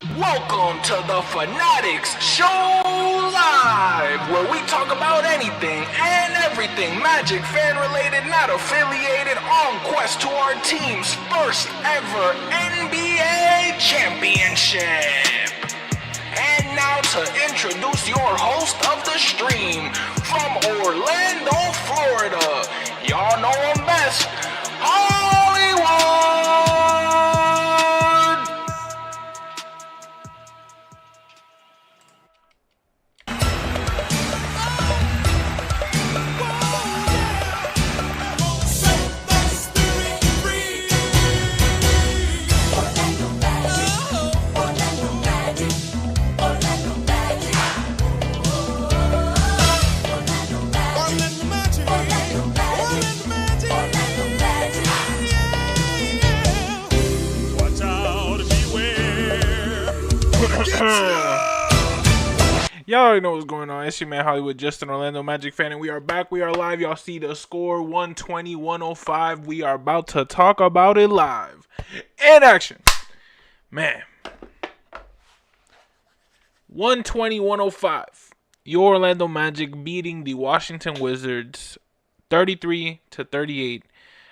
Welcome to the Fannattics Show Live, where we talk about anything and everything Magic fan related, not affiliated, on quest to our team's first ever NBA championship. And now to introduce your host of the stream, from Orlando, Florida, y'all know him best, Hollywood! Y'all already know what's going on. It's your man Hollywood, just an Orlando Magic fan, and we are back. We are live. Y'all see the score, 120-105. We are about to talk about it live. In action. Man. 120-105. Your Orlando Magic beating the Washington Wizards 33-38.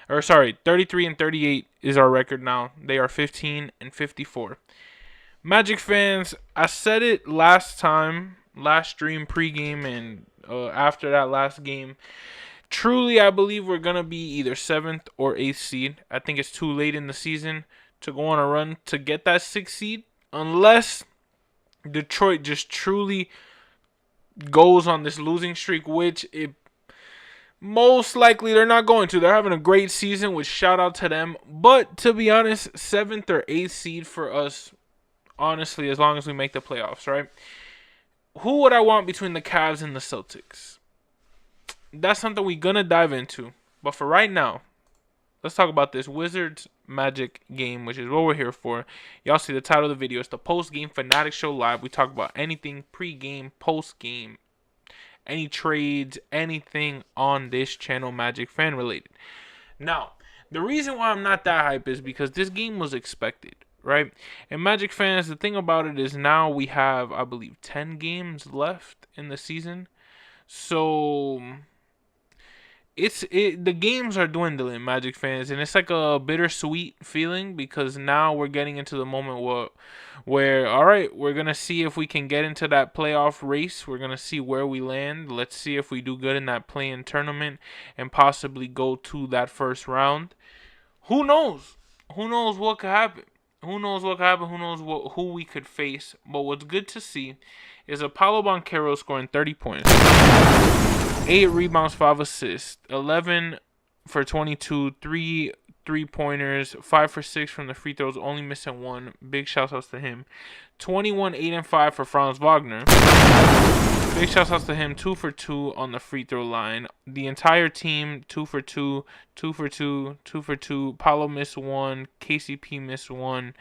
33-38 is our record now. They are 15-54. Magic fans, I said it last stream, pregame, and after that last game. Truly, I believe we're going to be either 7th or 8th seed. I think it's too late in the season to go on a run to get that 6th seed, unless Detroit just truly goes on this losing streak, which it most likely they're not going to. They're having a great season, which shout out to them. But to be honest, 7th or 8th seed for us, honestly, as long as we make the playoffs, right? Who would I want between the Cavs and the Celtics? That's something we're going to dive into. But for right now, let's talk about this Wizards Magic game, which is what we're here for. Y'all see the title of the video. It's the post-game Fannattics Show Live. We talk about anything pre-game, post-game, any trades, anything on this channel Magic fan related. Now, the reason why I'm not that hype is because this game was expected, right? And Magic fans, the thing about it is now we have, I believe, 10 games left in the season. So the games are dwindling, Magic fans, and it's like a bittersweet feeling because now we're getting into the moment where all right, we're gonna see if we can get into that playoff race. We're gonna see where we land. Let's see if we do good in that play-in tournament and possibly go to that first round. Who knows? Who knows what could happen? Who knows what could happen? Who knows who we could face? But what's good to see is Apollo Banchero scoring 30 points. 8 rebounds, 5 assists, 11 for 22, 3 3-pointers, 5 for 6 from the free throws, only missing 1. Big shout outs to him. 21, 8 and 5 for Franz Wagner. Big shout outs to him. 2 for 2 on the free throw line. The entire team 2 for 2, 2 for 2, 2 for 2. Paulo missed 1. KCP missed 1.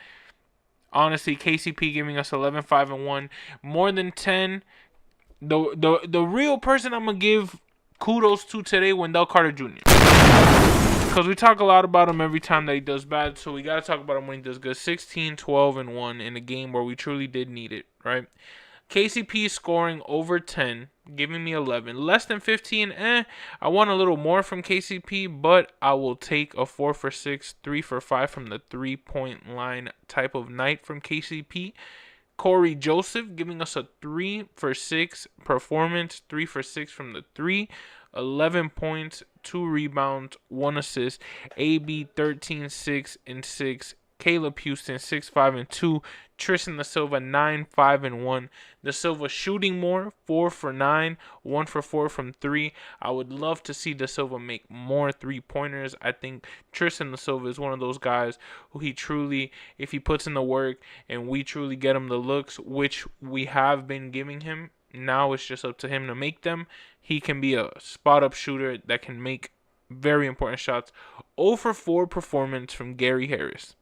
Honestly, KCP giving us 11, 5 and 1. More than 10. The real person I'm going to give kudos to today, Wendell Carter Jr. Because we talk a lot about him every time that he does bad, so we got to talk about him when he does good. 16, 12, and 1 in a game where we truly did need it, right? KCP scoring over 10, giving me 11. Less than 15, I want a little more from KCP, but I will take a 4 for 6, 3 for 5 from the three-point line type of night from KCP. Corey Joseph giving us a 3 for 6 performance, 3 for 6 from the 3, 11 points, 2 rebounds, 1 assist. AB 13, 6 and 6. Caleb Houston 6, 5 and 2. Tristan Da Silva 9, 5 and 1. Da Silva shooting more, 4 for 9, 1 for 4 from 3. I would love to see Da Silva make more 3-pointers. I think Tristan Da Silva is one of those guys who he truly, if he puts in the work and we truly get him the looks, which we have been giving him, now it's just up to him to make them. He can be a spot-up shooter that can make very important shots. 0 for 4 performance from Gary Harris.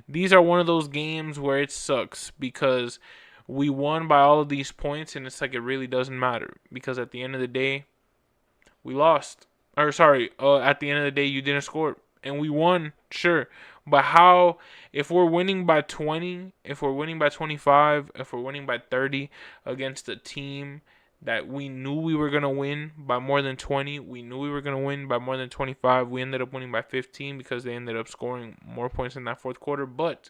These are one of those games where it sucks because we won by all of these points and it's like it really doesn't matter because at the end of the day, we lost. At the end of the day, you didn't score and we won, sure, But how, if we're winning by 20, if we're winning by 25, if we're winning by 30 against a team that we knew we were going to win by more than 20, we knew we were going to win by more than 25. We ended up winning by 15 because they ended up scoring more points in that fourth quarter. But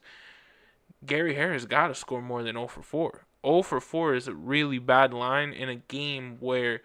Gary Harris got to score more than 0 for 4. 0 for 4 is a really bad line in a game where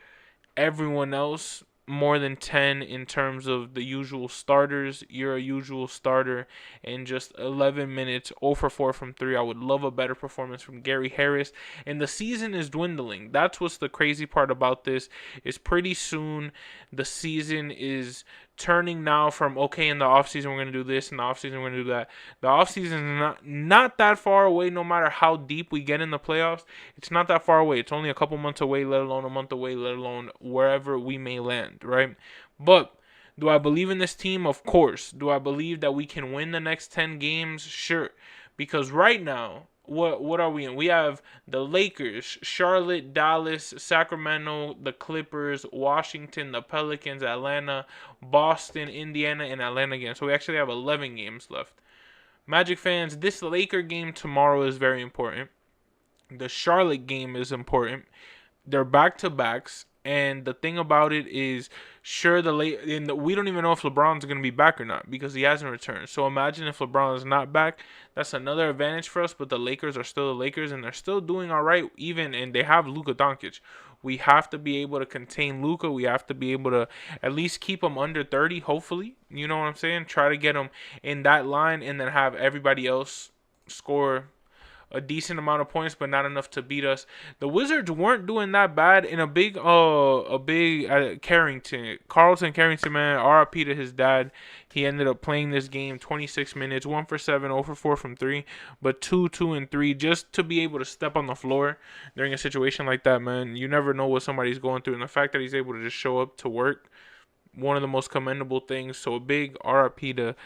everyone else more than 10 in terms of the usual starters. You're a usual starter in just 11 minutes, 0 for 4 from 3. I would love a better performance from Gary Harris. And the season is dwindling. That's what's the crazy part about this, is pretty soon the season is turning now from, okay, in the offseason we're going to do this, in the offseason we're going to do that. The offseason is not that far away, no matter how deep we get in the playoffs. It's not that far away. It's only a couple months away, let alone a month away, let alone wherever we may land, right? But do I believe in this team? Of course. Do I believe that we can win the next 10 games? Sure. Because right now, what are we in? We have the Lakers, Charlotte, Dallas, Sacramento, the Clippers, Washington, the Pelicans, Atlanta, Boston, Indiana, and Atlanta again. So we actually have 11 games left. Magic fans, this Laker game tomorrow is very important. The Charlotte game is important. They're back-to-backs. And the thing about it is, sure, we don't even know if LeBron's going to be back or not because he hasn't returned. So imagine if LeBron is not back. That's another advantage for us, but the Lakers are still the Lakers, and they're still doing all right, and they have Luka Doncic. We have to be able to contain Luka. We have to be able to at least keep him under 30, hopefully. You know what I'm saying? Try to get him in that line and then have everybody else score a decent amount of points, but not enough to beat us. The Wizards weren't doing that bad in a big Carrington, man. RIP to his dad. He ended up playing this game 26 minutes, 1 for 7, 0 for 4 from 3, but 2, 2, and 3 just to be able to step on the floor during a situation like that, man. You never know what somebody's going through, and the fact that he's able to just show up to work, one of the most commendable things. So a big RIP to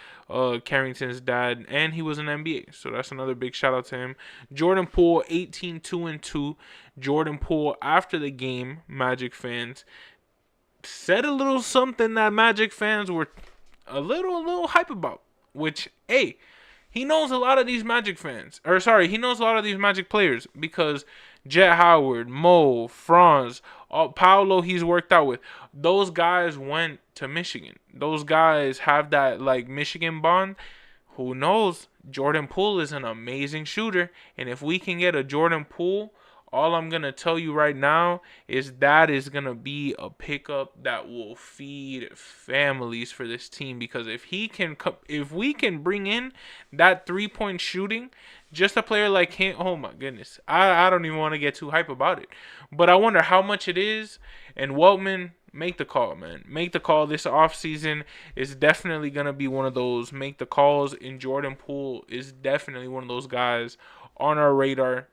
Carrington's dad, and he was an NBA, so that's another big shout out to him. Jordan Poole, 18, 2, and 2. Jordan Poole, after the game, Magic fans, said a little something that Magic fans were a little hype about, which, hey, he knows a lot of these Magic fans. He knows a lot of these Magic players because Jet Howard, Mo, Franz, Paolo he's worked out with. Those guys went to Michigan. Those guys have that, like, Michigan bond. Who knows? Jordan Poole is an amazing shooter. And if we can get a Jordan Poole, all I'm going to tell you right now is that is going to be a pickup that will feed families for this team. Because if we can bring in that three-point shooting, just a player like him, oh my goodness. I don't even want to get too hype about it. But I wonder how much it is. And Weltman, make the call, man. Make the call. This offseason is definitely going to be one of those make the calls. And Jordan Poole is definitely one of those guys on our radar.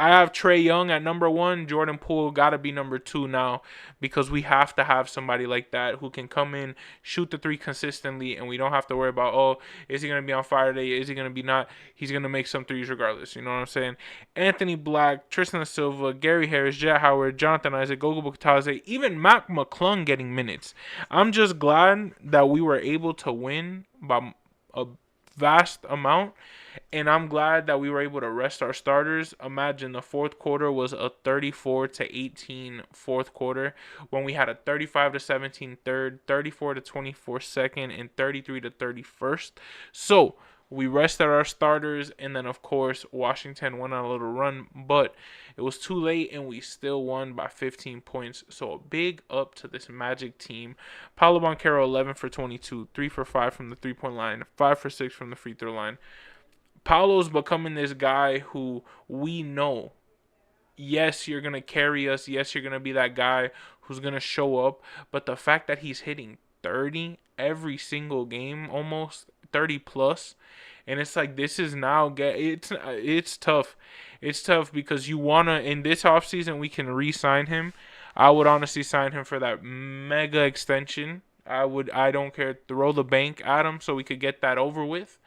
I have Trae Young at number 1. Jordan Poole got to be number 2 now because we have to have somebody like that who can come in, shoot the 3 consistently, and we don't have to worry about, oh, is he going to be on fire today? Is he going to be not? He's going to make some threes regardless. You know what I'm saying? Anthony Black, Tristan Silva, Gary Harris, Jet Howard, Jonathan Isaac, Gogo Bukataze, even Mac McClung getting minutes. I'm just glad that we were able to win by a vast amount. And I'm glad that we were able to rest our starters. Imagine the fourth quarter was a 34-18 fourth quarter when we had a 35-17 third, 34-24 second, and 33-30 So we rested our starters, and then of course Washington went on a little run, but it was too late, and we still won by 15 points. So a big up to this Magic team. Paolo Banchero, 11 for 22, 3 for 5 from the 3-point line, 5 for 6 from the free throw line. Paolo's becoming this guy who we know, yes, you're going to carry us. Yes, you're going to be that guy who's going to show up. But the fact that he's hitting 30 every single game, almost 30 plus, and it's like this is now it's tough. It's tough because you want to, in this offseason, we can re-sign him. I would honestly sign him for that mega extension. I don't care. Throw the bank at him so we could get that over with.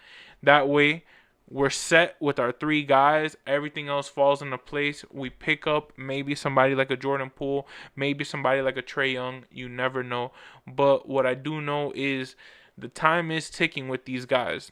That way, we're set with our 3 guys. Everything else falls into place. We pick up maybe somebody like a Jordan Poole, maybe somebody like a Trae Young. You never know. But what I do know is the time is ticking with these guys.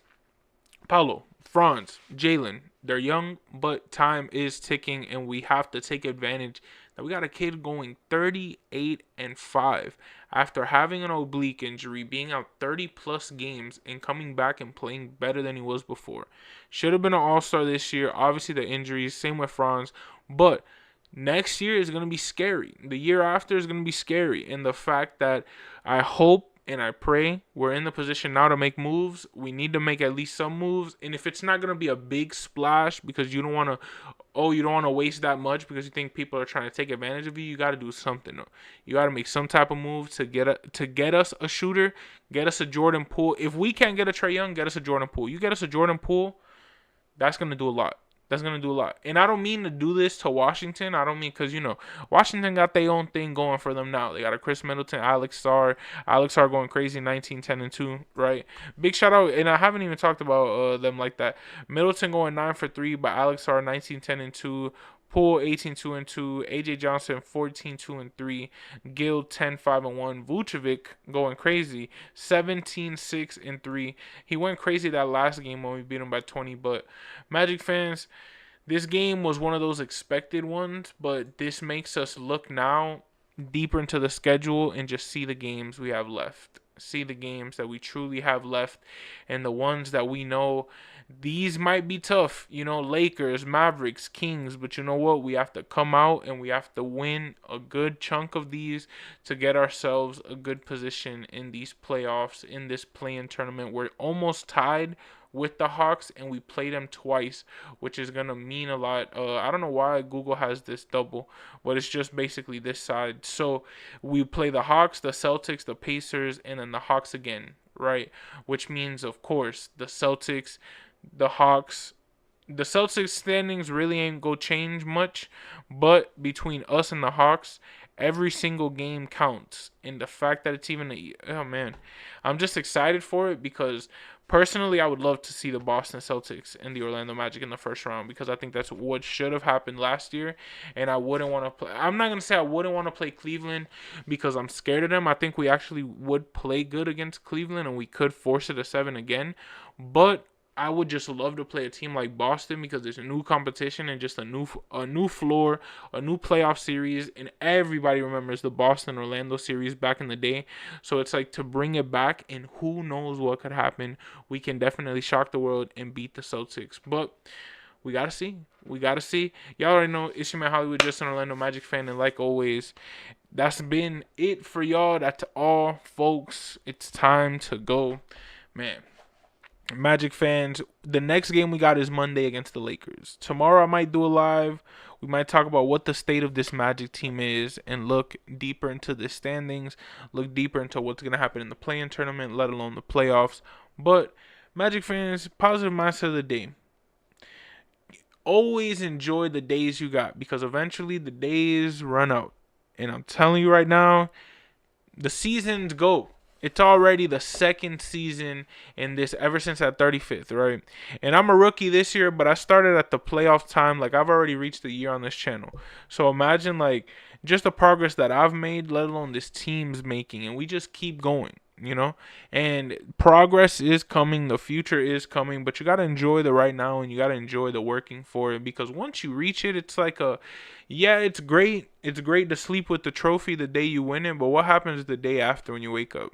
Paulo, Franz, Jalen. They're young, but time is ticking, and we have to take advantage that we got a kid going 38-5 after having an oblique injury, being out 30 plus games, and coming back and playing better than he was before. Should have been an all-star this year. Obviously, the injuries, same with Franz, but next year is going to be scary. The year after is going to be scary. And the fact that I hope and I pray we're in the position now to make moves. We need to make at least some moves. And if it's not going to be a big splash because you don't want to, you don't want to waste that much because you think people are trying to take advantage of you, you got to do something. You got to make some type of move to get us a shooter, get us a Jordan Poole. If we can't get a Trae Young, get us a Jordan Poole. You get us a Jordan Poole, that's going to do a lot. That's going to do a lot. And I don't mean to do this to Washington. I don't mean because, Washington got their own thing going for them now. They got a Chris Middleton, Alex Sarr. Alex Sarr going crazy, 19, 10, and 2, right? Big shout out. And I haven't even talked about them like that. Middleton going 9 for 3, but Alex Sarr 19, 10, and 2. Poole 18, 2, and 2. AJ Johnson 14, 2, and 3. Gill 10, 5, and 1. Vucevic going crazy 17, 6, and 3. He went crazy that last game when we beat him by 20. But Magic fans, this game was one of those expected ones, but this makes us look now deeper into the schedule and just see the games we have left. See the games that we truly have left and the ones that we know these might be tough, Lakers, Mavericks, Kings, but you know what? We have to come out and we have to win a good chunk of these to get ourselves a good position in these playoffs, in this play-in tournament. We're almost tied with the Hawks and we play them twice, which is going to mean a lot. I don't know why Google has this double, but it's just basically this side. So we play the Hawks, the Celtics, the Pacers, and then the Hawks again, right? Which means, of course, the Celtics, the Hawks, the Celtics standings really ain't go change much, but between us and the Hawks, every single game counts. And the fact that it's even I'm just excited for it because personally I would love to see the Boston Celtics and the Orlando Magic in the first round because I think that's what should have happened last year. And I wouldn't want to play. I'm not going to say I wouldn't want to play Cleveland because I'm scared of them. I think we actually would play good against Cleveland and we could force it a 7 again. But I would just love to play a team like Boston because there's a new competition and just a new floor, a new playoff series, and everybody remembers the Boston-Orlando series back in the day. So it's like to bring it back, and who knows what could happen. We can definitely shock the world and beat the Celtics. But we got to see. We got to see. Y'all already know it's your man Hollywood, just an Orlando Magic fan, and like always, that's been it for y'all. That's all, folks. It's time to go. Man. Magic fans, the next game we got is Monday against the Lakers. Tomorrow I might do a live. We might talk about what the state of this Magic team is and look deeper into the standings, look deeper into what's going to happen in the play-in tournament, let alone the playoffs. But Magic fans, positive mindset of the day. Always enjoy the days you got because eventually the days run out. And I'm telling you right now, the seasons go. It's already the second season in this ever since that 35th, right? And I'm a rookie this year, but I started at the playoff time. Like, I've already reached a year on this channel. So imagine, like, just the progress that I've made, let alone this team's making. And we just keep going, And progress is coming. The future is coming. But you got to enjoy the right now, and you got to enjoy the working for it. Because once you reach it, it's like it's great. It's great to sleep with the trophy the day you win it. But what happens the day after when you wake up?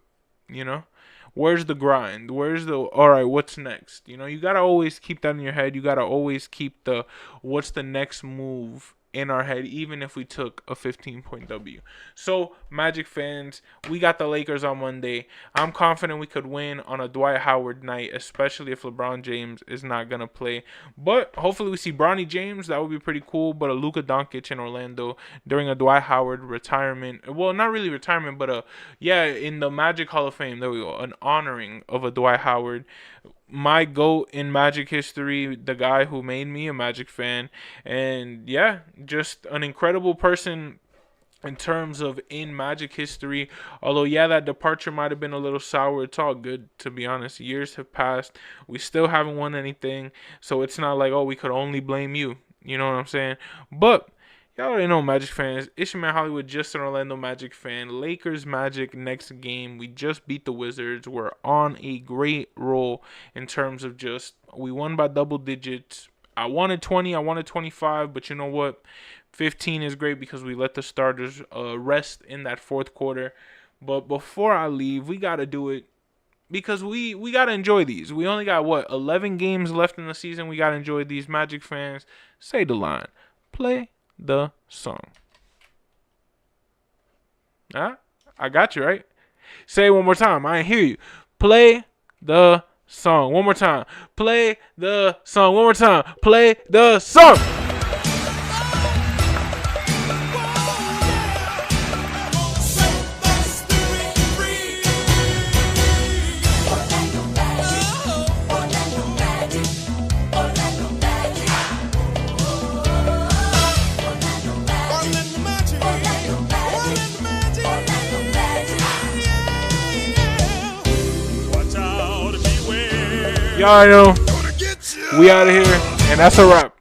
Where's the grind? All right, what's next? You got to always keep that in your head. You got to always keep what's the next move in our head, even if we took a 15-point W. So, Magic fans, we got the Lakers on Monday. I'm confident we could win on a Dwight Howard night, especially if LeBron James is not going to play. But hopefully we see Bronny James. That would be pretty cool. But a Luka Doncic in Orlando during a Dwight Howard retirement. Well, not really retirement, but in the Magic Hall of Fame. There we go. An honoring of a Dwight Howard. My GOAT in Magic history, the guy who made me a Magic fan. And just an incredible person in terms of in Magic history. Although, that departure might have been a little sour. It's all good, to be honest. Years have passed. We still haven't won anything. So it's not like, we could only blame you. You know what I'm saying? But Y'all already know, Magic fans. It's your man Hollywood, just an Orlando Magic fan. Lakers Magic next game. We just beat the Wizards. We're on a great roll in terms of just, we won by double digits. I wanted 20, I wanted 25, but you know what? 15 is great because we let the starters rest in that fourth quarter. But before I leave, we got to do it because we got to enjoy these. We only got, 11 games left in the season. We got to enjoy these. Magic fans. Say the line. Play the song. Huh? I got you, right? Say it one more time. I ain't hear you. Play the song. One more time. Play the song. One more time. Play the song. Y'all know we out of here, and that's a wrap.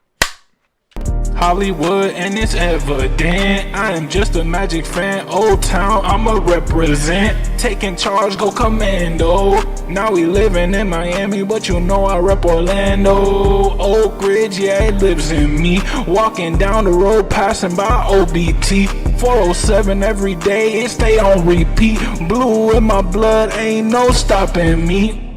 Hollywood, and it's evident I am just a Magic fan. Old Town, I'ma represent. Taking charge, go commando. Now we living in Miami, but you know I rep Orlando. Oak Ridge, yeah, it lives in me. Walking down the road, passing by OBT. 407 every day, it stay on repeat. Blue in my blood, ain't no stopping me.